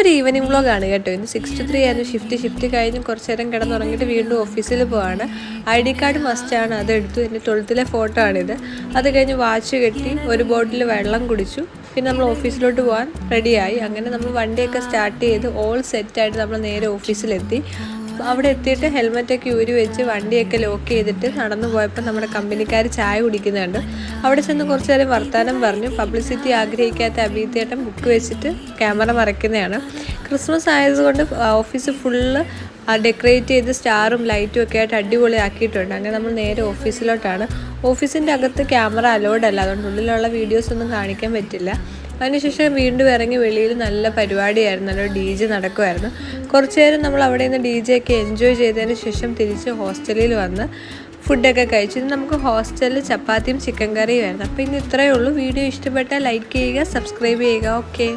ഇന്നൊരു ഈവനിങ് വ്ളോഗാണ് കേട്ടോ. ഇന്ന് 6 to 3 ആയിരുന്നു ഷിഫ്റ്റ് കഴിഞ്ഞ് കുറച്ച് നേരം കിടന്നുറങ്ങിയിട്ട് വീണ്ടും ഓഫീസിൽ പോവാണ്. ID കാർഡ് മസ്റ്റാണ്, അതെടുത്തു. എൻ്റെ 12th ഫോട്ടോ ആണിത്. അത് കഴിഞ്ഞ് വാച്ച് കെട്ടി ഒരു ബോട്ടിൽ വെള്ളം കുടിച്ചു. പിന്നെ നമ്മൾ ഓഫീസിലോട്ട് പോകാൻ റെഡിയായി. അങ്ങനെ നമ്മൾ വണ്ടിയൊക്കെ സ്റ്റാർട്ട് ചെയ്ത് ഓൾ സെറ്റായിട്ട് നമ്മൾ നേരെ ഓഫീസിലെത്തി. അവിടെ എത്തിയിട്ട് ഹെൽമെറ്റൊക്കെ ഊരി വെച്ച് വണ്ടിയൊക്കെ ലോക്ക് ചെയ്തിട്ട് നടന്നു പോയപ്പോൾ നമ്മുടെ കമ്പനിക്കാർ ചായ കുടിക്കുന്നുണ്ട്. അവിടെ ചെന്ന് കുറച്ച് നേരം വർത്തമാനം പറഞ്ഞു. പബ്ലിസിറ്റി ആഗ്രഹിക്കാത്ത അഭിത്തേട്ടൻ ബുക്ക് വെച്ചിട്ട് ക്യാമറ മറയ്ക്കുന്നതാണ്. ക്രിസ്മസ് ആയതുകൊണ്ട് ഓഫീസ് ഫുള്ള് ഡെക്കറേറ്റ് ചെയ്ത് സ്റ്റാറും ലൈറ്റും ഒക്കെ ആയിട്ട് അടിപൊളിയാക്കിയിട്ടുണ്ട്. അങ്ങനെ നമ്മൾ നേരെ ഓഫീസിലോട്ടാണ്. ഓഫീസിൻ്റെ അകത്ത് ക്യാമറ അലോഡ് അല്ല, അതുകൊണ്ട് ഉള്ളിലുള്ള വീഡിയോസൊന്നും കാണിക്കാൻ പറ്റില്ല. അതിനുശേഷം വീണ്ടും ഇറങ്ങി വെളിയിൽ നല്ല പരിപാടിയായിരുന്നു, നല്ല DJ നടക്കുമായിരുന്നു. കുറച്ച് നേരം നമ്മൾ അവിടെ നിന്ന് DJ ഒക്കെ എൻജോയ് ചെയ്തതിന് ശേഷം തിരിച്ച് ഹോസ്റ്റലിൽ വന്ന് ഫുഡൊക്കെ കഴിച്ചു. ഇന്ന് നമുക്ക് ഹോസ്റ്റലിൽ ചപ്പാത്തിയും ചിക്കൻ കറിയും ആയിരുന്നു. അപ്പോൾ ഇന്ന് ഇത്രയേ ഉള്ളൂ. വീഡിയോ ഇഷ്ടപ്പെട്ടാൽ ലൈക്ക് ചെയ്യുക, സബ്സ്ക്രൈബ് ചെയ്യുക. ഓക്കെ.